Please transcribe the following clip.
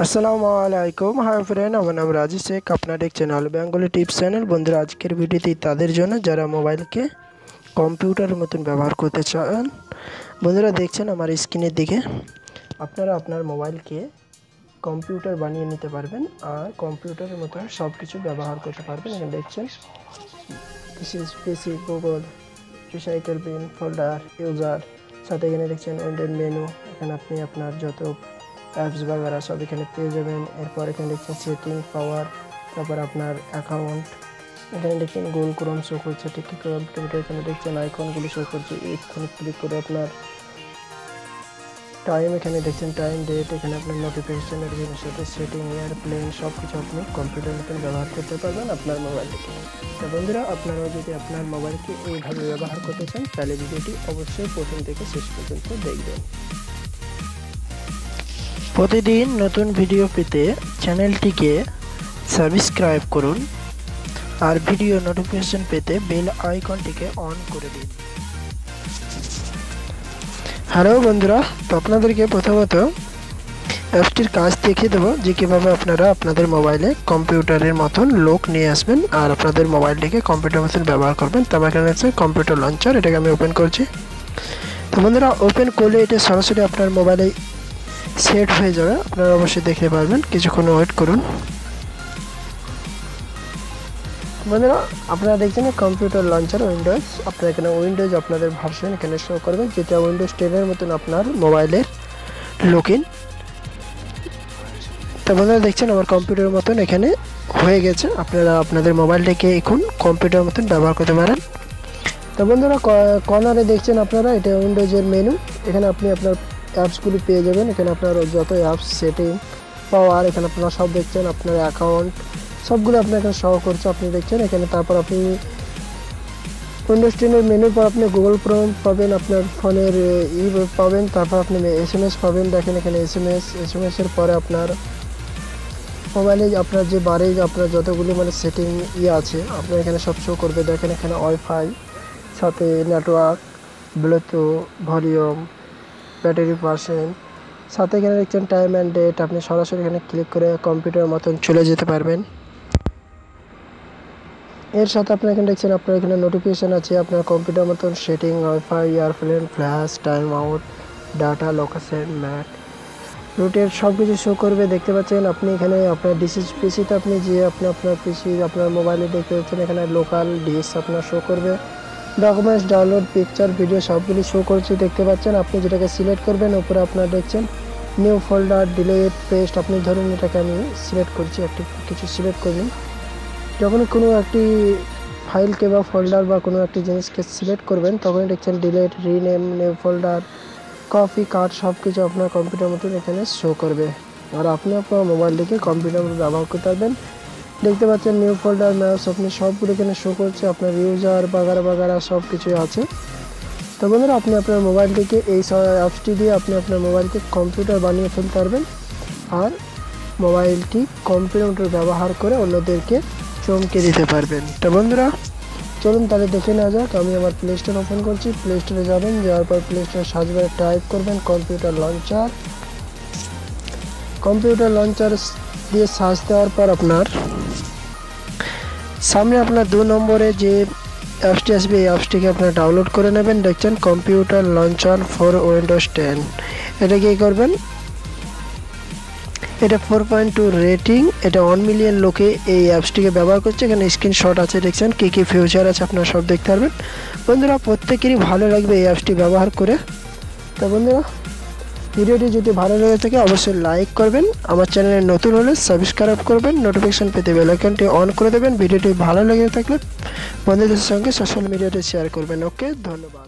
আসসালামু আলাইকুম। Hi friend, আমার নাম রাজি শেখ। আপনার এক চ্যানেল বেঙ্গলি টিপস চ্যানেল। বন্ধুরা, আজকের ভিডিওটি তাদের জন্য যারা মোবাইলকে কম্পিউটারের মতন ব্যবহার করতে চান। বন্ধুরা, দেখছেন আমার স্ক্রিনের দিকে আপনারা আপনার মোবাইলকে কম্পিউটার বানিয়ে নিতে পারবেন আর কম্পিউটারের মতন সব কিছু ব্যবহার করতে পারবেন। এখানে দেখছেন this is PC, Google, recycle bin, folder, user, সাথে এখানে দেখছেন উইন্ডোজ মেনু। এখানে আপনি আপনার যত অ্যাপস বাগেরা সব এখানে পেয়ে যাবেন। এরপর এখানে দেখছেন সেটিং, পাওয়ার, তারপর আপনার অ্যাকাউন্ট। এখানে দেখছেন গুগল ক্রোম শো করছে, ঠিক কম্পিউটার। এখানে দেখছেন আইকনগুলি শো করছে। এখানে ক্লিক করে আপনার টাইম, এখানে দেখছেন টাইম, ডেট, এখানে আপনার নোটিফিকেশনের সাথে সেটিং, এয়ারপ্লেন সব কিছু আপনি কম্পিউটার মতন ব্যবহার করতে পারবেন আপনার মোবাইল থেকে। তো বন্ধুরা, আপনারাও যদি আপনার মোবাইলকে এইভাবে ব্যবহার করতে চান তাহলে ভিডিওটি অবশ্যই প্রথম থেকে শেষ পর্যন্ত দেখবেন। প্রতিদিন নতুন ভিডিও পেতে চ্যানেলটিকে সাবস্ক্রাইব করুন আর ভিডিও নোটিফিকেশন পেতে বেল আইকনটিকে অন করে দিন। হ্যালো বন্ধুরা, তো আপনাদেরকে প্রথমত অ্যাপসটির কাজ দেখিয়ে দেবো যে কীভাবে আপনারা আপনাদের মোবাইলে কম্পিউটারের মতন লোক নিয়ে আসবেন আর আপনাদের মোবাইলটিকে কম্পিউটার মতন ব্যবহার করবেন। তো আমার এখানে আছে কম্পিউটার লঞ্চার, এটাকে আমি ওপেন করছি। তো বন্ধুরা, ওপেন করলে এটা সরাসরি আপনার মোবাইলে সেট হয়ে যাবে। আপনারা অবশ্যই দেখতে পারবেন, কিছুক্ষণ ওয়েট করুন। বন্ধুরা, আপনারা দেখছেন কম্পিউটার লঞ্চার উইন্ডোজ। আপনার এখানে উইন্ডোজ আপনাদের ভার্সন এখানে শো করবে, যেটা উইন্ডোজ 10-এর মতন আপনার মোবাইলের লুকিং। তো বন্ধুরা, দেখছেন আমার কম্পিউটারের মতন এখানে হয়ে গেছে। আপনারা আপনাদের মোবাইলটাকে এখন কম্পিউটার মতন ব্যবহার করতে পারেন। তো বন্ধুরা, কর্নারে দেখছেন আপনারা এটা উইন্ডোজের মেনু। এখানে আপনি আপনার অ্যাপসগুলি পেয়ে যাবেন। এখানে আপনার যত অ্যাপস, সেটিং, পাওয়ার, এখানে আপনারা সব দেখছেন। আপনার অ্যাকাউন্ট সবগুলো আপনার এখানে শো করছে, আপনি দেখছেন এখানে। তারপর আপনি উইন্ডোজ 10-এর মেনুর পর আপনি গুগল ক্রোম পাবেন, আপনার ফোনের পাবেন, তারপর আপনি SMS পাবেন। দেখেন এখানে SMS-এর পরে আপনার মোবাইলে আপনার যে বারে আপনার যতগুলি সেটিং আছে আপনার এখানে সব শো করবে। দেখেন এখানে ওয়াইফাই, সাথে network, Bluetooth, volume, battery percent, সাথে এখানে দেখছেন টাইম অ্যান্ড ডেট। আপনি সরাসরি এখানে ক্লিক করে কম্পিউটারের মতন চলে যেতে পারবেন। এর সাথে আপনার এখানে দেখছেন আপনার এখানে নোটিফিকেশান আছে, আপনার কম্পিউটার মতন setting, wifi, airplane, flash, time out, data, location, Mac, রুটের সব কিছু শো করবে। দেখতে পাচ্ছেন আপনি এখানে আপনার ডিসিজ পিসিতে আপনি যে আপনার পিসি আপনার মোবাইলে দেখতে পাচ্ছেন এখানে লোকাল ডিস আপনার শো করবে। ডকুমেন্টস, ডাউনলোড, পিকচার, ভিডিও সবগুলি শো করছে। দেখতে পাচ্ছেন আপনি যেটাকে সিলেক্ট করবেন উপরে আপনার দেখছেন নিউ ফোল্ডার, ডিলিট, পেস্ট। আপনি ধরুন এটাকে আমি সিলেক্ট করছি, একটি কিছু সিলেক্ট করবেন। যখন কোনো একটি ফাইলকে বা ফোল্ডার বা কোনো একটি জিনিসকে সিলেক্ট করবেন তখনই দেখছেন delete, rename, new folder, copy, cut সব কিছু আপনার কম্পিউটার মতন এখানে শো করবে। আর আপনি আপনার মোবাইলটিকে কম্পিউটার মতো ব্যবহার করতে পারবেন। দেখতে পাচ্ছেন নিউ ফোল্ডার, ম্যাপস, আপনি সবগুলো এখানে শো করছে। আপনার ইউজার বাগারা সব কিছুই আছে। তো বন্ধুরা, আপনি আপনার মোবাইলটিকে এই অ্যাপসটি দিয়ে আপনি আপনার মোবাইলকে কম্পিউটার বানিয়ে ফেলতে পারবেন আর মোবাইলটি কম্পিউটার ব্যবহার করে অন্যদেরকে চমকে দিতে পারবেন। তো বন্ধুরা, চলুন তাহলে দেখে নেওয়া যাক। আমি আমার প্লে স্টোর ওপেন করছি। প্লে স্টোরে যাবেন, যাওয়ার পর প্লে স্টোরে সার্চ বারে টাইপ করবেন কম্পিউটার লঞ্চার। কম্পিউটার লঞ্চার দিয়ে সার্চ দেওয়ার পর আপনার সামনে আপনার 2 নম্বরে যে অ্যাপসটি আসবে এই অ্যাপসটিকে আপনার ডাউনলোড করে নেবেন। দেখছেন কম্পিউটার লঞ্চার ফর উইন্ডোজ 10। এটা কী করবেন, এটা 4.2 রেটিং, এটা 1 মিলিয়ন লোকে এই অ্যাপসটিকে ব্যবহার করছে। এখানে স্ক্রিনশট আছে, দেখছেন কী কী ফিউচার আছে আপনারা সব দেখতে পারবেন। বন্ধুরা, প্রত্যেকেরই ভালো লাগবে এই অ্যাপসটি ব্যবহার করে। তো বন্ধুরা, ভিডিওটি যদি ভালো লেগে থাকে অবশ্যই লাইক করবেন, আমার চ্যানেলে নতুন হলে সাবস্ক্রাইব করবেন, নোটিফিকেশন পেতে বেল আইকনটি অন করে দেবেন। ভিডিওটি ভালো লেগে থাকলে বন্ধুদের সঙ্গে সোশ্যাল মিডিয়াতে শেয়ার করবেন। ওকে, ধন্যবাদ।